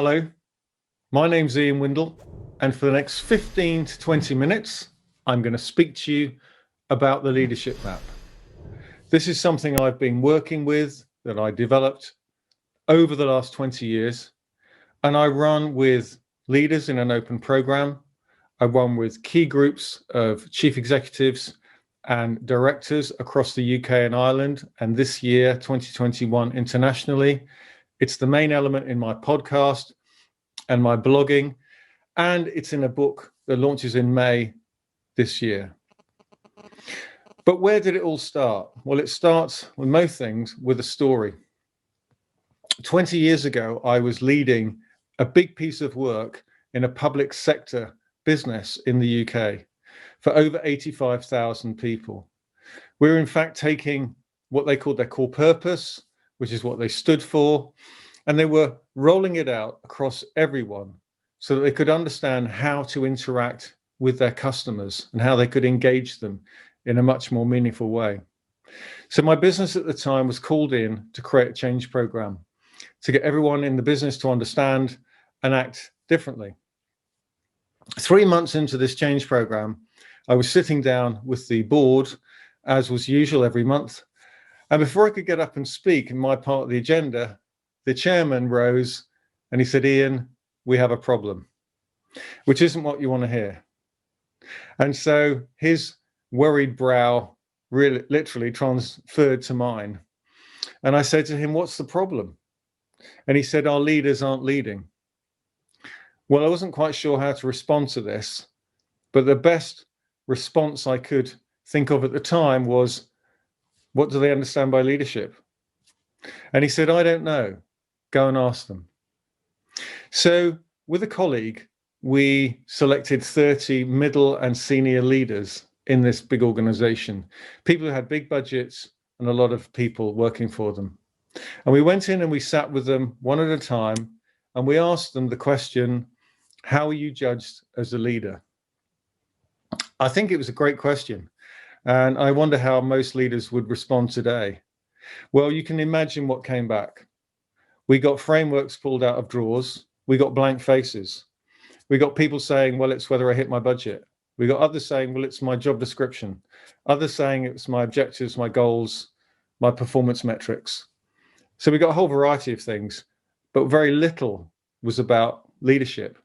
Hello, my name's Windle, and for the next 15 to 20 minutes, I'm going to speak to you about the leadership map. This is something I've been working with, that I developed over the last 20 years, and I run with leaders in an open program. I run with key groups of chief executives and directors across the UK and Ireland, and this year, 2021, internationally. It's the main element in my podcast and my blogging, and it's in a book that launches in May this year. But where did it all start? Well, it starts with most things with a story. 20 years ago, I was leading a big piece of work in a public sector business in the UK for over 85,000 people. We were in fact taking what they called their core purpose, which is what they stood for, and they were rolling it out across everyone so that they could understand how to interact with their customers and how they could engage them in a much more meaningful way. So my business at the time was called in to create a change program to get everyone in the business to understand and act differently. 3 months into this change program, I was sitting down with the board, as was usual every month. And before I could get up and speak in my part of the agenda, the chairman rose and he said, "Ian, we have a problem," which isn't what you want to hear. And so his worried brow really literally transferred to mine. And I said to him, "What's the problem?" And he said, "Our leaders aren't leading." Well, I wasn't quite sure how to respond to this, but the best response I could think of at the time was, "What do they understand by leadership?" And he said, "I don't know. Go and ask them." So with a colleague, we selected 30 middle and senior leaders in this big organization, people who had big budgets and a lot of people working for them. And we went in and we sat with them one at a time, and we asked them the question, how are you judged as a leader? I think it was a great question. And I wonder how most leaders would respond today. Well, you can imagine what came back. We got frameworks pulled out of drawers. We got blank faces. We got people saying, well, it's whether I hit my budget. We got others saying, well, it's my job description. Others saying it's my objectives, my goals, my performance metrics. So we got a whole variety of things, but very little was about leadership.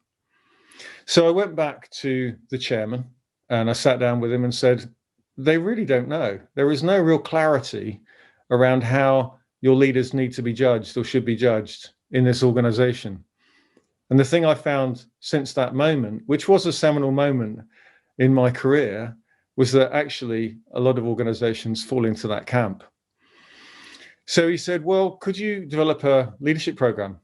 So I went back to the chairman and I sat down with him and said, they really don't know. There is no real clarity around how your leaders need to be judged or should be judged in this organization. And the thing I found since that moment, which was a seminal moment in my career, was that actually a lot of organizations fall into that camp. So he said, well, could you develop a leadership program?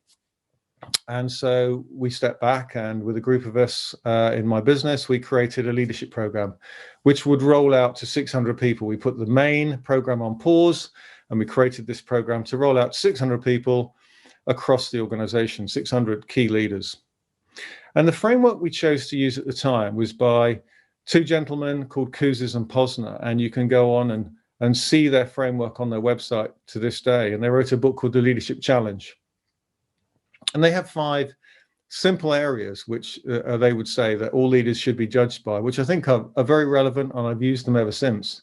And so we stepped back, and with a group of us in my business, we created a leadership program, which would roll out to 600 people. We put the main program on pause, and we created this program to roll out 600 people across the organization, 600 key leaders. And the framework we chose to use at the time was by two gentlemen called Kouzes and Posner, and you can go on and see their framework on their website to this day. And they wrote a book called The Leadership Challenge. And they have 5 simple areas which they would say that all leaders should be judged by, which I think are very relevant, and I've used them ever since.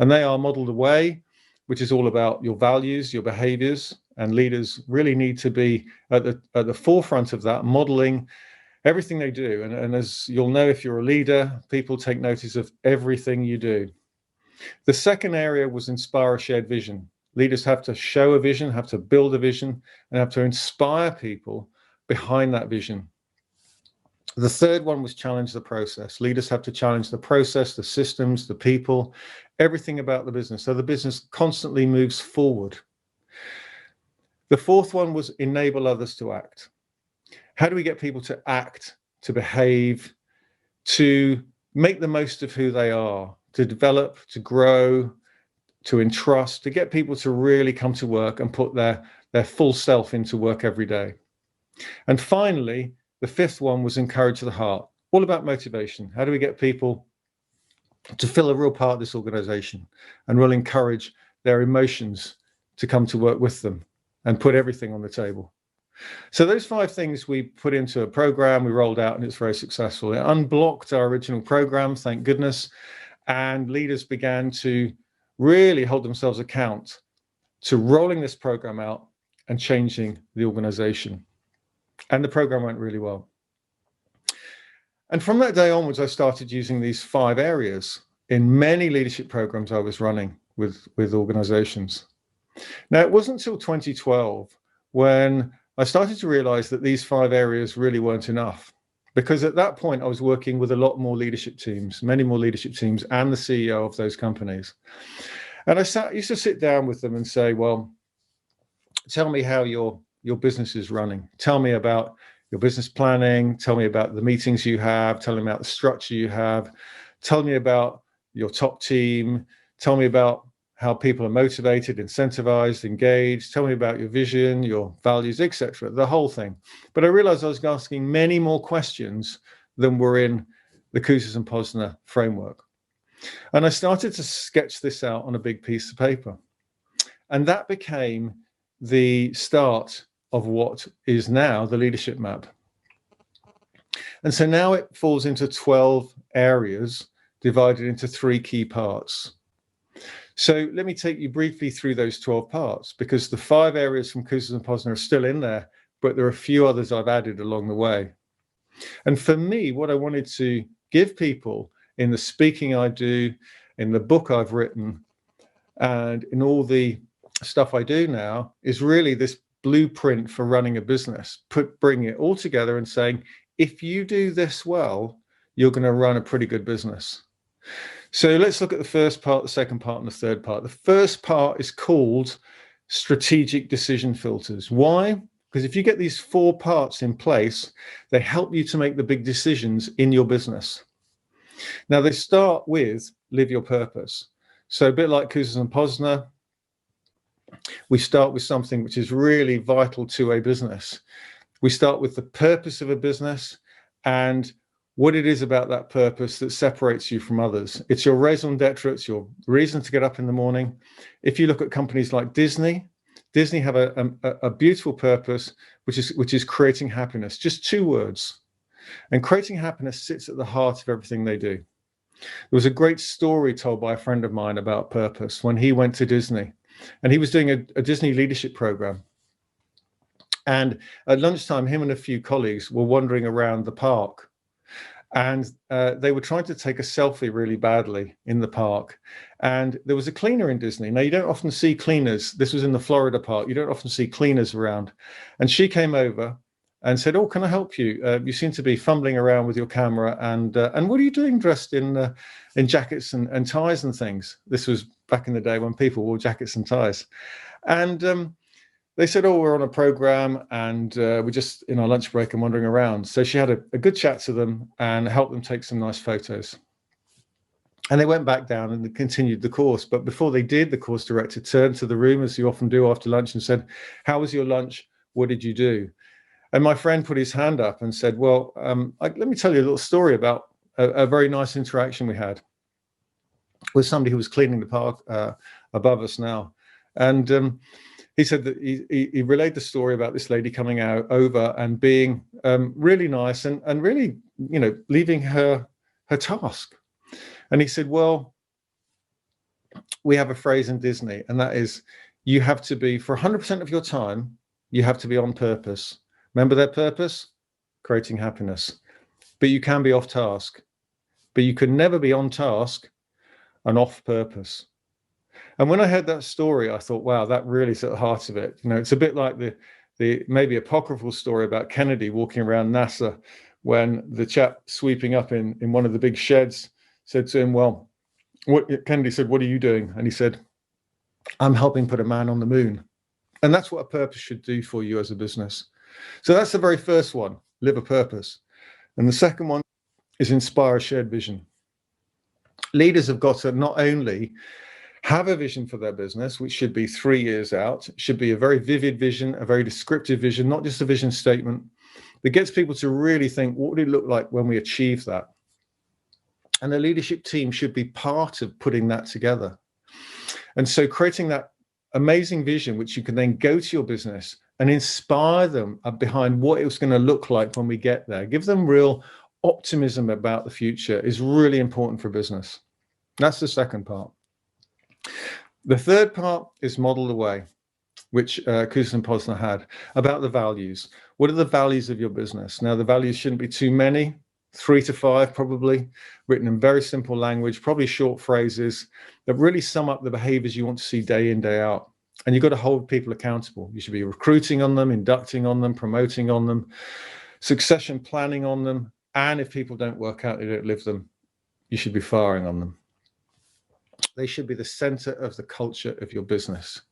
And they are modeled away, which is all about your values, your behaviors, and leaders really need to be at the forefront of that, modeling everything they do. And as you'll know, if you're a leader, people take notice of everything you do. The second area was inspire a shared vision. Leaders have to show a vision, have to build a vision, and have to inspire people behind that vision. The third one was challenge the process. Leaders have to challenge the process, the systems, the people, everything about the business, so the business constantly moves forward. The fourth one was enable others to act. How do we get people to act, to behave, to make the most of who they are, to develop, to grow, to entrust, to get people to really come to work and put their full self into work every day? And finally, the fifth one was encourage the heart, all about motivation. How do we get people to feel a real part of this organization and really encourage their emotions to come to work with them and put everything on the table? So those 5 things we put into a program, we rolled out, and it's very successful. It unblocked our original program, thank goodness, and leaders began to really hold themselves account to rolling this program out and changing the organization. And the program went really well. And from that day onwards, I started using these 5 areas in many leadership programs I was running with organizations. Now, it wasn't until 2012 when I started to realize that these 5 areas really weren't enough, because at that point I was working with a lot more leadership teams, many more leadership teams, and the CEO of those companies. And I used to sit down with them and say, well, tell me how your business is running. Tell me about your business planning. Tell me about the meetings you have. Tell me about the structure you have. Tell me about your top team. Tell me about how people are motivated, incentivized, engaged. Tell me about your vision, your values, etc. The whole thing. But I realized I was asking many more questions than were in the Kouzes and Posner framework. And I started to sketch this out on a big piece of paper. And that became the start of what is now the leadership map. And so now it falls into 12 areas divided into 3 key parts. So let me take you briefly through those 12 parts, because the 5 areas from Kouzes and Posner are still in there, but there are a few others I've added along the way. And for me, what I wanted to give people in the speaking I do, in the book I've written, and in all the stuff I do now is really this blueprint for running a business, bringing it all together and saying, if you do this well, you're going to run a pretty good business. So let's look at the first part, the second part, and the third part. The first part is called strategic decision filters. Why? Because if you get these 4 parts in place, they help you to make the big decisions in your business. Now, they start with live your purpose. So a bit like Kouzes and Posner, we start with something which is really vital to a business. We start with the purpose of a business and what it is about that purpose that separates you from others. It's your raison d'etre, it's your reason to get up in the morning. If you look at companies like Disney have a beautiful purpose, which is creating happiness, just 2 words. And creating happiness sits at the heart of everything they do. There was a great story told by a friend of mine about purpose when he went to Disney, and he was doing a Disney leadership program. And at lunchtime, him and a few colleagues were wandering around the park, and they were trying to take a selfie really badly in the park. And there was a cleaner in Disney. Now, you don't often see cleaners. This was in the Florida park. You don't often see cleaners around. And she came over and said, oh, can I help you? You seem to be fumbling around with your camera. And what are you doing dressed in jackets and ties and things? This was back in the day when people wore jackets and ties. And they said, oh, we're on a program and we're just in our lunch break and wandering around. So she had a good chat to them and helped them take some nice photos. And they went back down and they continued the course. But before they did, the course director turned to the room, as you often do after lunch, and said, how was your lunch? What did you do? And my friend put his hand up and said, well, let me tell you a little story about a very nice interaction we had with somebody who was cleaning the park above us now. And he said that he relayed the story about this lady coming over and being really nice and really, leaving her task. And he said, well, we have a phrase in Disney, and that is, you have to be, for 100% of your time, you have to be on purpose. Remember their purpose? Creating happiness. But you can be off task. But you can never be on task and off purpose. And when I heard that story, I thought, wow, that really is at the heart of it. It's a bit like the maybe apocryphal story about Kennedy walking around NASA when the chap sweeping up in one of the big sheds said to him, well, Kennedy said, what are you doing? And he said, I'm helping put a man on the moon. And that's what a purpose should do for you as a business. So that's the very first one, live a purpose. And the second one is inspire a shared vision. Leaders have got to not only have a vision for their business, which should be 3 years out, should be a very vivid vision, a very descriptive vision, not just a vision statement, that gets people to really think, what would it look like when we achieve that? And the leadership team should be part of putting that together. And so creating that amazing vision, which you can then go to your business and inspire them behind what it's going to look like when we get there. Give them real optimism about the future is really important for business. That's the second part. The third part is model the way, which Kusin and Posner had, about the values. What are the values of your business? Now, the values shouldn't be too many, 3 to 5 probably, written in very simple language, probably short phrases that really sum up the behaviors you want to see day in, day out. And you've got to hold people accountable. You should be recruiting on them, inducting on them, promoting on them, succession planning on them. And if people don't work out, they don't live them, you should be firing on them. They should be the center of the culture of your business.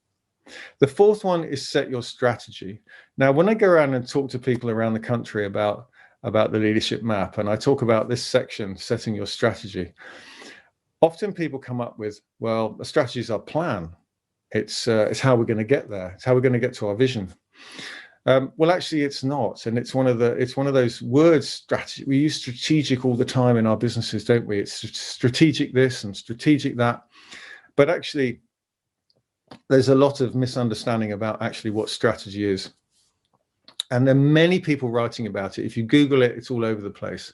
The fourth one is set your strategy. Now, when I go around and talk to people around the country about the leadership map, and I talk about this section, setting your strategy, often people come up with, well, a strategy is our plan. It's how we're going to get there. It's how we're going to get to our vision. Well, actually, it's not, and it's one of those words. Strategy. We use strategic all the time in our businesses, don't we? It's strategic this and strategic that, but actually, there's a lot of misunderstanding about actually what strategy is, and there are many people writing about it. If you Google it, it's all over the place.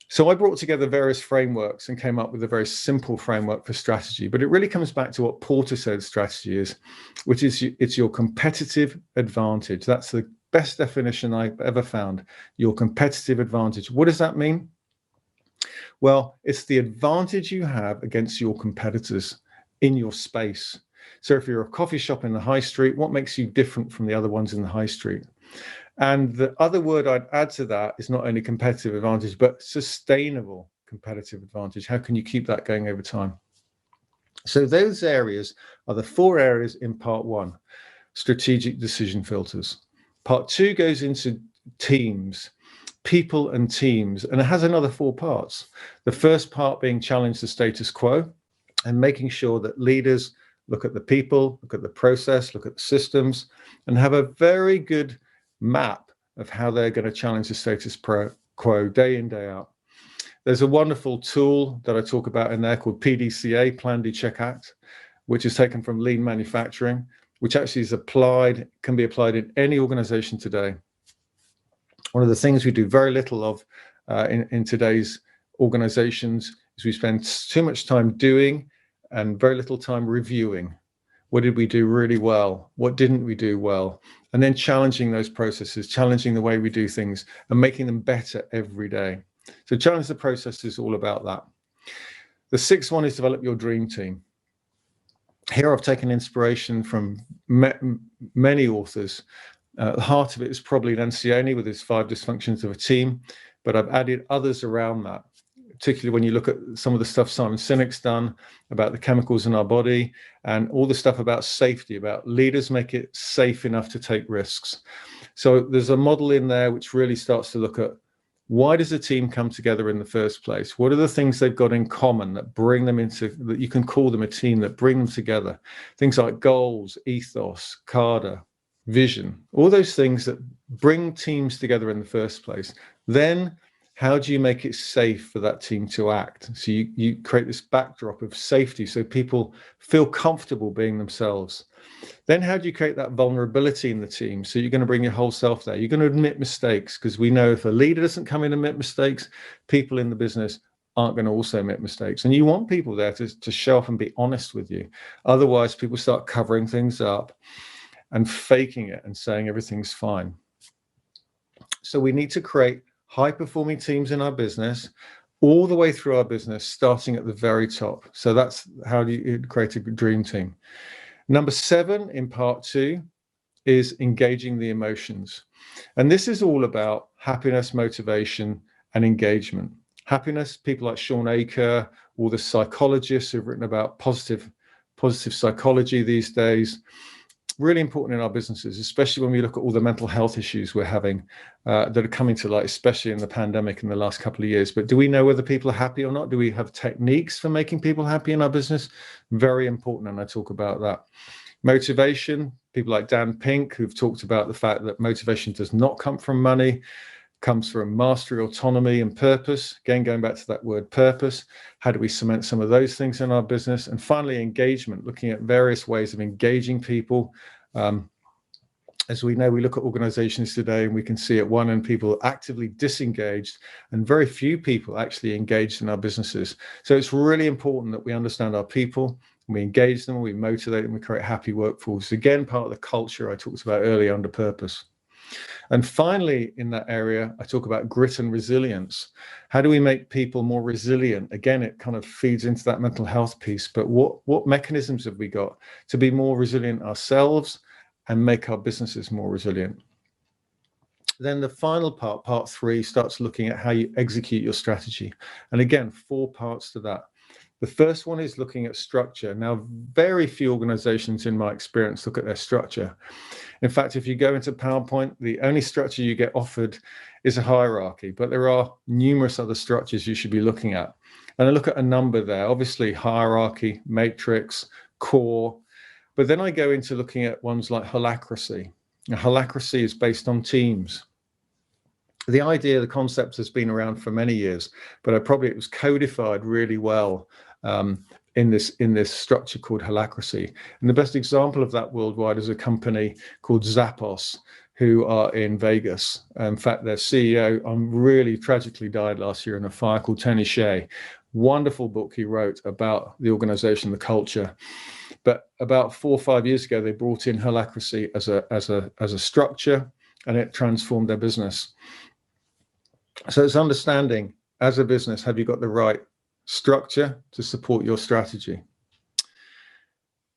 So I brought together various frameworks and came up with a very simple framework for strategy, but it really comes back to what Porter said strategy is, which is it's your competitive advantage. That's the best definition I've ever found, your competitive advantage. What does that mean? Well, it's the advantage you have against your competitors in your space. So if you're a coffee shop in the high street, what makes you different from the other ones in the high street? And the other word I'd add to that is not only competitive advantage, but sustainable competitive advantage. How can you keep that going over time? So those areas are the 4 areas in part 1, strategic decision filters. Part 2 goes into teams, people and teams, and it has another 4 parts. The first part being challenge the status quo and making sure that leaders look at the people, look at the process, look at the systems, and have a very good map of how they're going to challenge the status quo day in, day out. There's a wonderful tool that I talk about in there called PDCA, Plan, Do, Check, Act, which is taken from lean manufacturing, which actually is can be applied in any organization today. One of the things we do very little of in today's organizations is we spend too much time doing and very little time reviewing. What did we do really well? What didn't we do well? And then challenging those processes, challenging the way we do things and making them better every day. So challenge the process is all about that. The 6th one is develop your dream team. Here I've taken inspiration from many authors. The heart of it is probably Lencioni with his 5 dysfunctions of a team, but I've added others around that, particularly when you look at some of the stuff Simon Sinek's done about the chemicals in our body and all the stuff about safety, about leaders make it safe enough to take risks. So there's a model in there which really starts to look at why does a team come together in the first place? What are the things they've got in common that bring them into, that you can call them a team, that bring them together? Things like goals, ethos, cadre, vision, all those things that bring teams together in the first place. Then how do you make it safe for that team to act? So you create this backdrop of safety so people feel comfortable being themselves. Then how do you create that vulnerability in the team? So you're going to bring your whole self there. You're going to admit mistakes, because we know if a leader doesn't come in and admit mistakes, people in the business aren't going to also admit mistakes. And you want people there to show up and be honest with you. Otherwise, people start covering things up and faking it and saying everything's fine. So we need to create high-performing teams in our business, all the way through our business, starting at the very top. So that's how do you create a dream team. Number 7 in part 2 is engaging the emotions. And this is all about happiness, motivation, and engagement. Happiness, people like Sean Aker, all the psychologists who've written about positive psychology these days, really important in our businesses, especially when we look at all the mental health issues we're having that are coming to light, especially in the pandemic in the last couple of years. But do we know whether people are happy or not? Do we have techniques for making people happy in our business? Very important, and I talk about that. Motivation, people like Dan Pink, who've talked about the fact that motivation does not come from money, comes from mastery, autonomy, and purpose. Again, going back to that word purpose, how do we cement some of those things in our business? And finally, engagement, looking at various ways of engaging people As we know, we look at organizations today and we can see at one end people are actively disengaged and very few people actually engaged in our businesses. So it's really important that we understand our people, we engage them, we motivate them, we create happy workforce. Again, part of the culture I talked about earlier under purpose. And finally, in that area, I talk about grit and resilience. How do we make people more resilient? Again, it kind of feeds into that mental health piece, but what mechanisms have we got to be more resilient ourselves and make our businesses more resilient? Then the final part 3, starts looking at how you execute your strategy. And again, 4 parts to that. The first one is looking at structure. Now, very few organizations in my experience look at their structure. In fact, if you go into PowerPoint, the only structure you get offered is a hierarchy, but there are numerous other structures you should be looking at. And I look at a number there, obviously hierarchy, matrix, core, but then I go into looking at ones like holacracy. Now, holacracy is based on teams. The idea, the concept has been around for many years, but it was codified really well in this structure called holacracy. And the best example of that worldwide is a company called Zappos, who are in Vegas. In fact, their CEO really tragically died last year in a fire, called Tony Hsieh. Wonderful book he wrote about the organization, the culture. But about 4 or 5 years ago, they brought in holacracy as a structure, and it transformed their business. So it's understanding, as a business, have you got the right structure to support your strategy?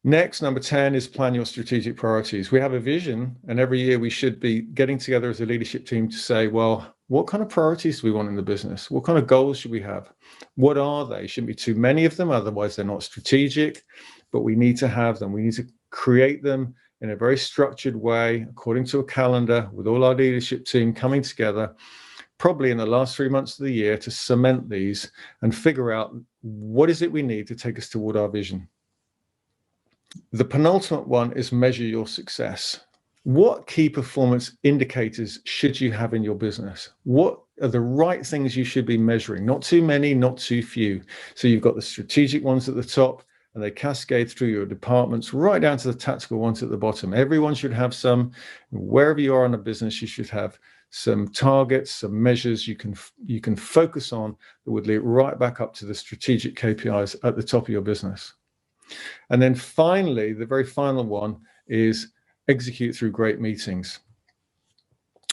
Next, number 10 is plan your strategic priorities. We have a vision, and every year we should be getting together as a leadership team to say, well, what kind of priorities do we want in the business? What kind of goals should we have? What are they? Shouldn't be too many of them, otherwise they're not strategic, but we need to have them. We need to create them in a very structured way, according to a calendar, with all our leadership team coming together, probably in the last 3 months of the year, to cement these and figure out what is it we need to take us toward our vision. The penultimate one is measure your success. What key performance indicators should you have in your business? What are the right things you should be measuring? Not too many, not too few. So you've got the strategic ones at the top, and they cascade through your departments right down to the tactical ones at the bottom. Everyone should have some. Wherever you are in a business, you should have some targets, some measures you can focus on that would lead right back up to the strategic KPIs at the top of your business. And then finally, the very final one is execute through great meetings.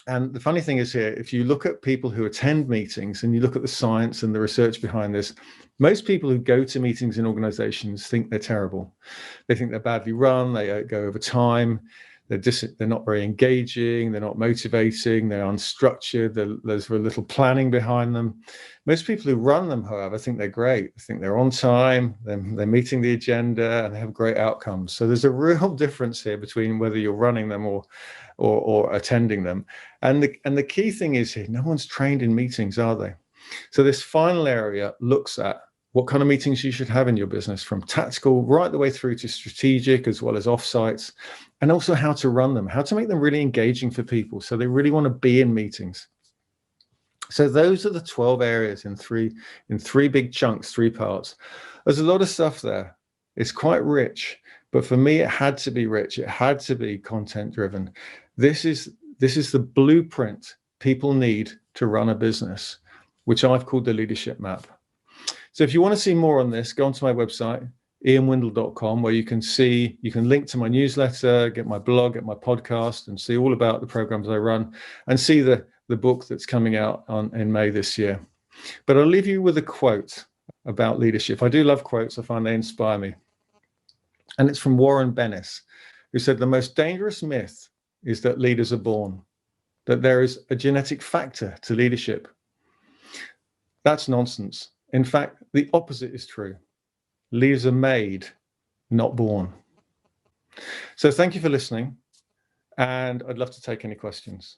And the funny thing is here, if you look at people who attend meetings and you look at the science and the research behind this, most people who go to meetings in organizations think they're terrible. They think they're badly run, they go over time, they're not very engaging, they're not motivating, they're unstructured, there's very little planning behind them. Most people who run them, however, think they're great. I think they're on time, they're meeting the agenda, and they have great outcomes. So there's a real difference here between whether you're running them or attending them. And the key thing is here, no one's trained in meetings, are they? So this final area looks at what kind of meetings you should have in your business, from tactical right the way through to strategic, as well as offsites, and also how to run them, how to make them really engaging for people so they really want to be in meetings. So those are the 12 areas in three big chunks, 3 parts. There's a lot of stuff there. It's quite rich, but for me, it had to be rich. It had to be content driven. This is the blueprint people need to run a business, which I've called the leadership map. So if you want to see more on this, go onto my website, ianwindle.com, where you can link to my newsletter, get my blog, get my podcast, and see all about the programs I run, and see the book that's coming out in May this year. But I'll leave you with a quote about leadership. I do love quotes. I find they inspire me. And it's from Warren Bennis, who said, the most dangerous myth is that leaders are born, that there is a genetic factor to leadership. That's nonsense. In fact, the opposite is true. Leaders are made, not born. So thank you for listening, and I'd love to take any questions.